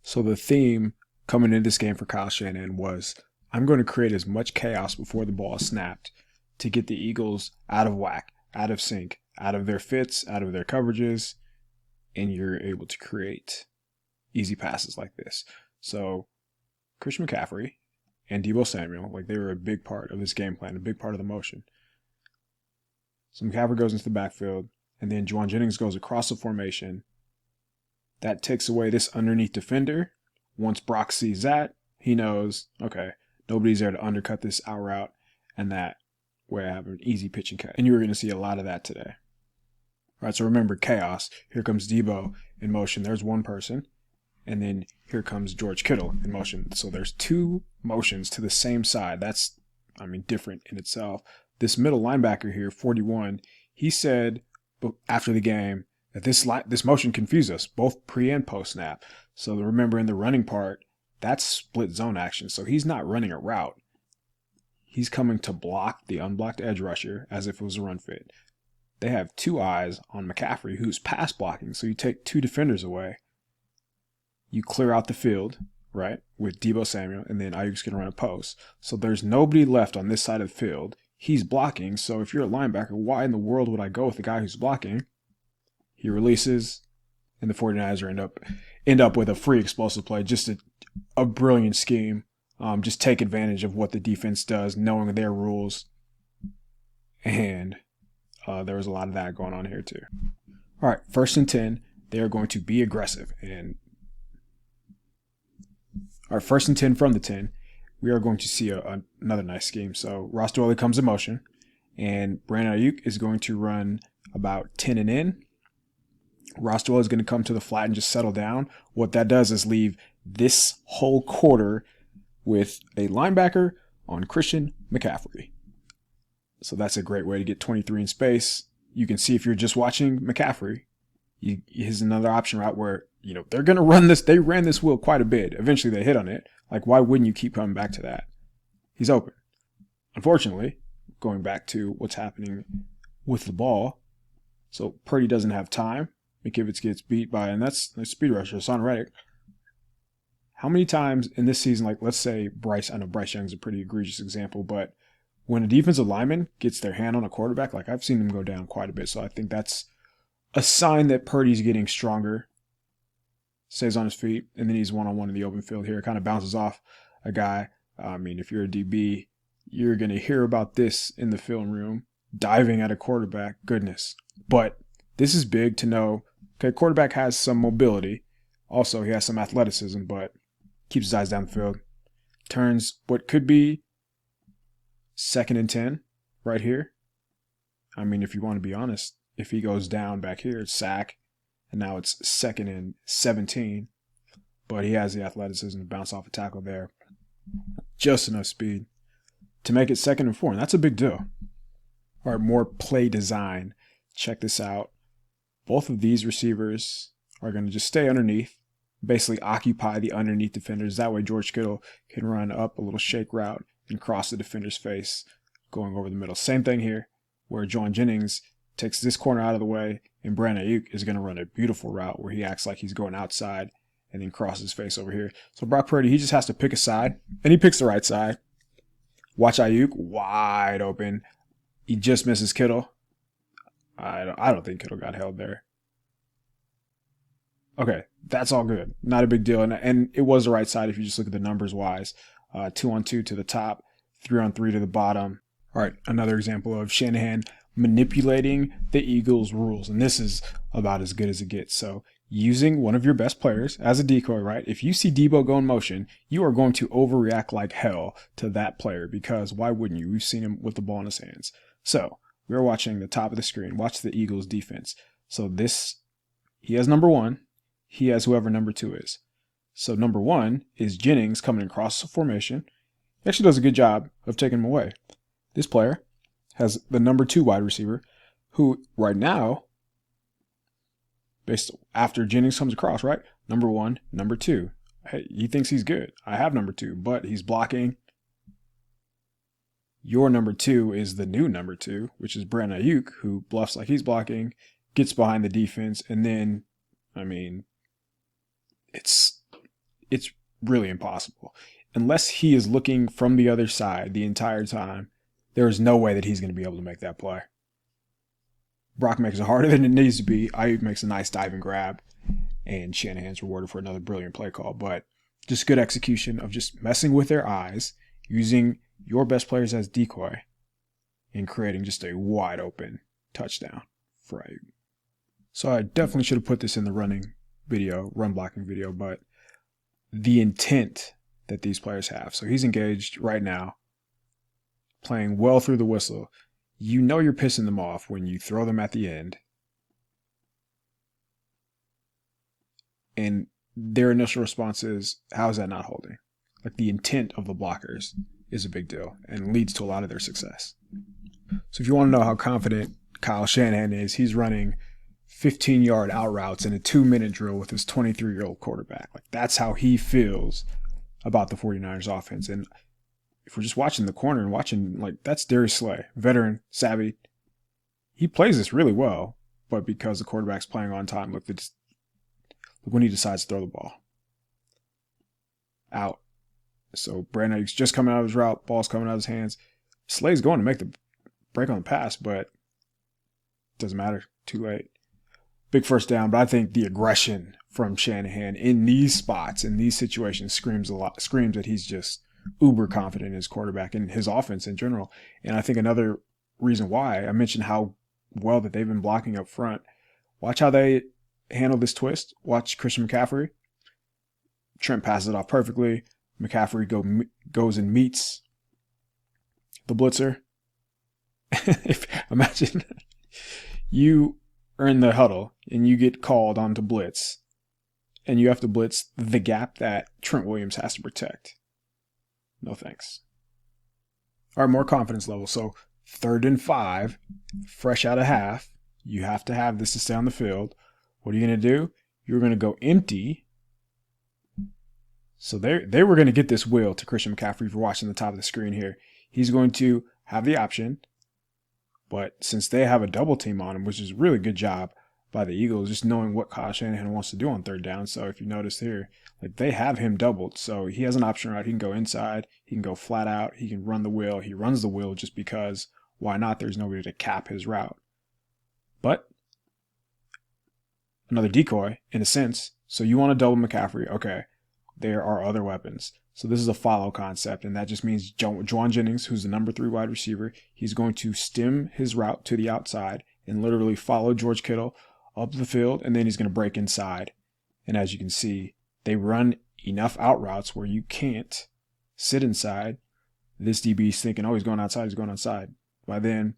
So the theme coming into this game for Kyle Shanahan was, I'm going to create as much chaos before the ball is snapped to get the Eagles out of whack, out of sync, out of their fits, out of their coverages, and you're able to create easy passes like this. So Christian McCaffrey and Deebo Samuel, like they were a big part of this game plan, a big part of the motion. So McCaffrey goes into the backfield, and then Juwan Jennings goes across the formation. That takes away this underneath defender. Once Brock sees that, he knows, okay, nobody's there to undercut this out route, and that way I have an easy pitch and catch. And you're going to see a lot of that today. All right, so remember chaos. Here comes Deebo in motion. There's one person. And then here comes George Kittle in motion. So there's two motions to the same side. That's, different in itself. This middle linebacker here, 41, he said after the game that this motion confused us, both pre and post snap. So remember in the running part, that's split zone action. So he's not running a route. He's coming to block the unblocked edge rusher as if it was a run fit. They have two eyes on McCaffrey, who's pass blocking. So you take two defenders away. You clear out the field, right, with Deebo Samuel, and then Ayuk's going to run a post. So there's nobody left on this side of the field. He's blocking, so if you're a linebacker, why in the world would I go with the guy who's blocking? He releases, and the 49ers end up with a free explosive play. Just a brilliant scheme. Just take advantage of what the defense does, knowing their rules. And there was a lot of that going on here too. All right, 1st and 10. They're going to be aggressive. All right, 1st and 10 from the 10. We are going to see another nice scheme. So Ross Dwelly comes in motion, and Brandon Ayuk is going to run about 10 and in. Ross Dwelly is going to come to the flat and just settle down. What that does is leave this whole quarter with a linebacker on Christian McCaffrey. So that's a great way to get 23 in space. You can see if you're just watching McCaffrey, here's another option route where, they're going to run this. They ran this wheel quite a bit. Eventually they hit on it. Like, why wouldn't you keep coming back to that? He's open. Unfortunately, going back to what's happening with the ball, so Purdy doesn't have time. McKivitz gets beat by, and that's the speed rusher, Son Reddick. How many times in this season, like let's say Bryce, I know Bryce Young's a pretty egregious example, but when a defensive lineman gets their hand on a quarterback, like I've seen them go down quite a bit. So I think that's a sign that Purdy's getting stronger. Stays on his feet, and then he's one-on-one in the open field here. It kind of bounces off a guy. If you're a DB, you're going to hear about this in the film room, diving at a quarterback. Goodness. But this is big to know, okay, quarterback has some mobility. Also, he has some athleticism, but keeps his eyes down the field. Turns what could be 2nd and 10 right here. If you want to be honest, if he goes down back here, it's sack. And now it's 2nd and 17. But he has the athleticism to bounce off a tackle there. Just enough speed to make it 2nd and 4. And that's a big deal. All right, more play design. Check this out. Both of these receivers are going to just stay underneath. Basically occupy the underneath defenders. That way George Kittle can run up a little shake route and cross the defender's face going over the middle. Same thing here where Juwan Jennings takes this corner out of the way, and Brandon Ayuk is going to run a beautiful route where he acts like he's going outside and then crosses his face over here. So Brock Purdy, he just has to pick a side, and he picks the right side. Watch Ayuk, wide open. He just misses Kittle. I don't think Kittle got held there. Okay, that's all good. Not a big deal. And it was the right side if you just look at the numbers wise. 2-on-2 to the top, 3-on-3 to the bottom. All right, another example of Shanahan manipulating the Eagles' rules. And this is about as good as it gets. So using one of your best players as a decoy, right? If you see Deebo go in motion, you are going to overreact like hell to that player because why wouldn't you? We've seen him with the ball in his hands. So we're watching the top of the screen. Watch the Eagles defense. So he has number 1. He has whoever number 2 is. So number 1 is Jennings coming across the formation. He actually does a good job of taking him away. This player has the number 2 wide receiver, who right now, based after Jennings comes across, right? Number 1, number 2. Hey, he thinks he's good. I have number 2, but he's blocking. Your number 2 is the new number 2, which is Brandon Ayuk, who bluffs like he's blocking, gets behind the defense, and then, it's really impossible. Unless he is looking from the other side the entire time, there is no way that he's going to be able to make that play. Brock makes it harder than it needs to be. Ayuk makes a nice diving grab, and Shanahan's rewarded for another brilliant play call. But just good execution of just messing with their eyes, using your best players as decoy, and creating just a wide open touchdown for Ayuk. So I definitely should have put this in the run blocking video, but the intent that these players have. So he's engaged right now, playing well through the whistle. You know you're pissing them off when you throw them at the end. And their initial response is, how is that not holding? Like, the intent of the blockers is a big deal and leads to a lot of their success. So if you want to know how confident Kyle Shanahan is, he's running 15-yard out routes in a 2-minute drill with his 23-year-old quarterback. Like, that's how he feels about the 49ers offense. And if we're just watching the corner and watching, like, that's Darius Slay, veteran, savvy. He plays this really well, but because the quarterback's playing on time, look when he decides to throw the ball. Out. So Brandon Ayuk's just coming out of his route, ball's coming out of his hands. Slay's going to make the break on the pass, but doesn't matter. Too late. Big first down, but I think the aggression from Shanahan in these spots, in these situations, screams that he's just uber confident in his quarterback and his offense in general. And I think another reason why I mentioned how well that they've been blocking up front. Watch how they handle this twist. Watch Christian McCaffrey. Trent passes it off perfectly. McCaffrey goes and meets the blitzer. Imagine you are in the huddle and you get called onto blitz, and you have to blitz the gap that Trent Williams has to protect. No thanks. All right, more confidence level. So 3rd and 5, fresh out of half. You have to have this to stay on the field. What are you going to do? You're going to go empty. So they were going to get this wheel to Christian McCaffrey. If you're watching the top of the screen here, he's going to have the option. But since they have a double team on him, which is a really good job by the Eagles, just knowing what Kyle Shanahan wants to do on 3rd down. So if you notice here, like, they have him doubled. So he has an option route. He can go inside. He can go flat out. He can run the wheel. He runs the wheel just because why not? There's nobody to cap his route. But another decoy in a sense. So you want to double McCaffrey. Okay. There are other weapons. So this is a follow concept, and that just means Juwan Jennings, who's the number 3 wide receiver, he's going to stem his route to the outside and literally follow George Kittle up the field, and then he's going to break inside. And as you can see, they run enough out routes where you can't sit inside. This DB's thinking, oh, he's going outside. By then,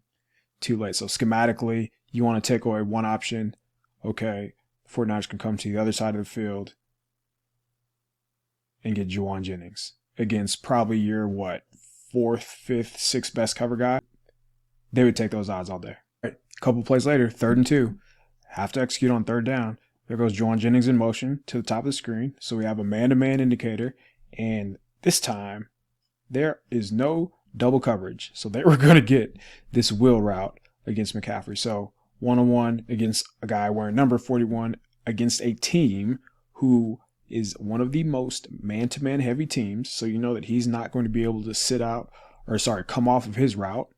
too late. So schematically, you want to take away one option. Okay, 49ers can come to the other side of the field and get Juwan Jennings against probably your, 4th, 5th, 6th best cover guy. They would take those odds all day. Right. A couple plays later, 3rd and 2. Have to execute on 3rd down. There goes Juwan Jennings in motion to the top of the screen. So we have a man-to-man indicator. And this time, there is no double coverage. So they were going to get this wheel route against McCaffrey. So one-on-one against a guy wearing number 41 against a team who is one of the most man-to-man heavy teams. So you know that he's not going to be able to come off of his route.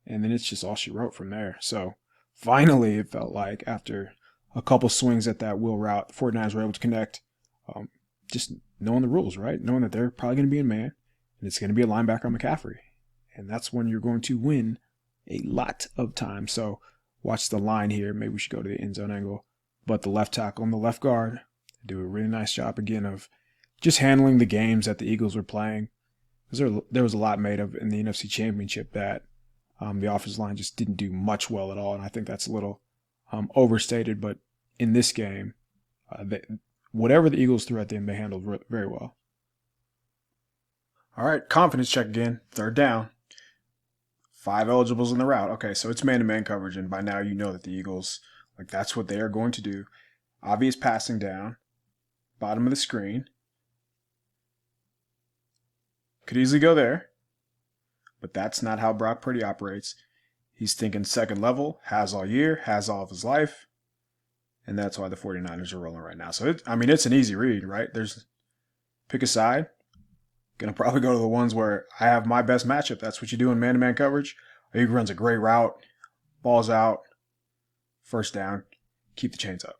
And then it's just all she wrote from there. So finally, it felt like after a couple swings at that wheel route, the 49ers were able to connect. Just knowing the rules, right? Knowing that they're probably going to be in man, and it's going to be a linebacker on McCaffrey. And that's when you're going to win a lot of time. So watch the line here. Maybe we should go to the end zone angle. But the left tackle and the left guard do a really nice job again of just handling the games that the Eagles were playing. Because there was a lot made of in the NFC Championship that the offensive line just didn't do much well at all. And I think that's a little overstated. But in this game, whatever the Eagles threw at them, they handled very well. All right, confidence check again. 3rd down. 5 eligibles in the route. Okay, so it's man-to-man coverage, and by now you know that the Eagles, that's what they are going to do. Obvious passing down. Bottom of the screen. Could easily go there, but that's not how Brock Purdy operates. He's thinking second level, has all year, has all of his life, And that's why the 49ers are rolling right now. So, it's an easy read, right? Pick a side. Going to probably go to the ones where I have my best matchup. That's what you do in man-to-man coverage. Ayuk runs a great route, balls out, first down, keep the chains up.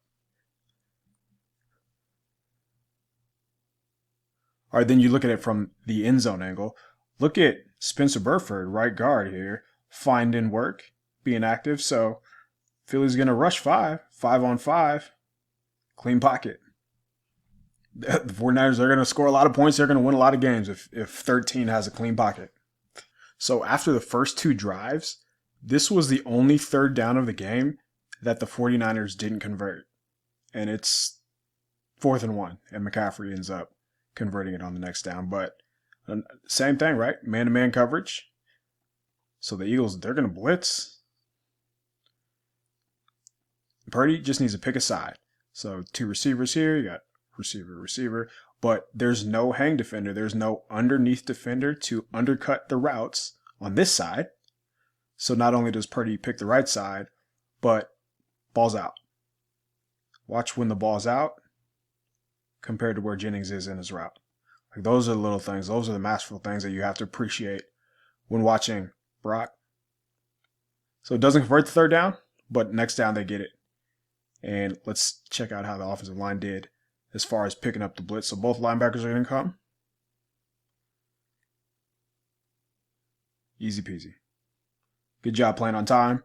All right, then you look at it from the end zone angle. Look at Spencer Burford, right guard here, finding work, being active. So Philly's going to rush 5-on-5, clean pocket. The 49ers are going to score a lot of points. They're going to win a lot of games if 13 has a clean pocket. So after the first 2 drives, this was the only third down of the game that the 49ers didn't convert. And it's 4th and 1, and McCaffrey ends up converting it on the next down. But same thing, right? Man-to-man coverage. So the Eagles, they're going to blitz. Purdy just needs to pick a side. So 2 receivers here. You got receiver. But there's no hang defender. There's no underneath defender to undercut the routes on this side. So not only does Purdy pick the right side, but ball's out. Watch when the ball's out compared to where Jennings is in his route. Like, those are the little things. Those are the masterful things that you have to appreciate when watching Brock. So it doesn't convert the third down, but next down they get it. And let's check out how the offensive line did as far as picking up the blitz. So both linebackers are going to come. Easy peasy. Good job playing on time.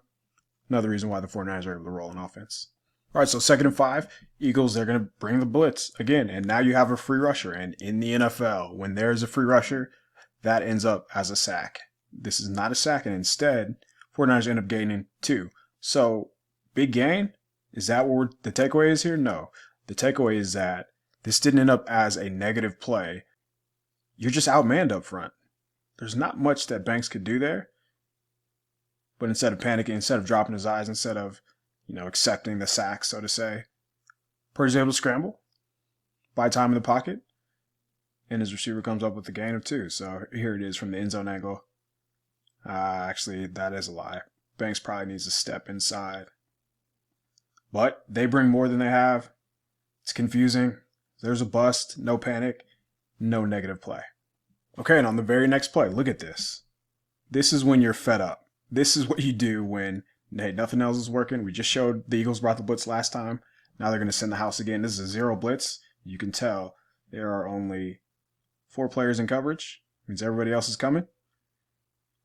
Another reason why the 49ers are able to roll on offense. All right, so 2nd and 5. Eagles, they're going to bring the blitz again. And now you have a free rusher. And in the NFL, when there's a free rusher, that ends up as a sack. This is not a sack, and instead, 49ers end up gaining 2. So, big gain? Is that what the takeaway is here? No. The takeaway is that this didn't end up as a negative play. You're just outmanned up front. There's not much that Banks could do there. But instead of panicking, instead of dropping his eyes, instead of, accepting the sack, so to say, Purdy's able to scramble, buy time in the pocket, and his receiver comes up with a gain of 2. So here it is from the end zone angle. Actually, that is a lie. Banks probably needs to step inside. But they bring more than they have. It's confusing. There's a bust, no panic, no negative play. Okay, and on the very next play, look at this. This is when you're fed up. This is what you do when, hey, nothing else is working. We just showed the Eagles brought the blitz last time. Now they're going to send the house again. This is a 0 blitz. You can tell there are only 4 players in coverage. Means everybody else is coming.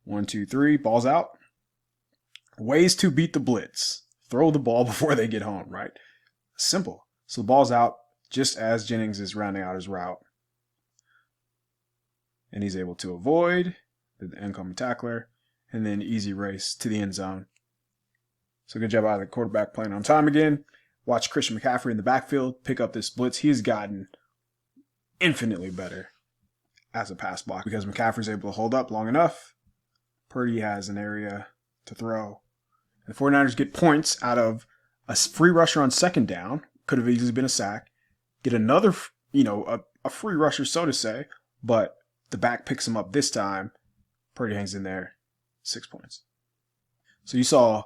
1, 2, 3, ball's out. Ways to beat the blitz. Throw the ball before they get home, right? Simple. So the ball's out just as Jennings is rounding out his route. And he's able to avoid the incoming tackler. And then easy race to the end zone. So good job out of the quarterback playing on time again. Watch Christian McCaffrey in the backfield pick up this blitz. He's gotten infinitely better as a pass block because McCaffrey's able to hold up long enough. Purdy has an area to throw. And the 49ers get points out of a free rusher on 2nd down. Could have easily been a sack. Get another, a free rusher, so to say. But the back picks him up this time. Purdy hangs in there. 6 points. So you saw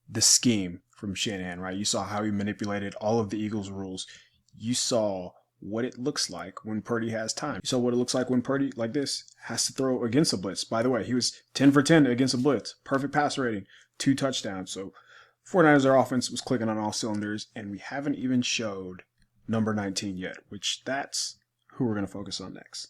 the scheme from Shanahan, right? You saw how he manipulated all of the Eagles' rules. You saw what it looks like when Purdy has time. You saw what it looks like when Purdy, like this, has to throw against a blitz. By the way, he was 10 for 10 against a blitz. Perfect pass rating. 2 touchdowns. So 49ers, their offense was clicking on all cylinders, and we haven't even showed number 19 yet, which that's who we're going to focus on next.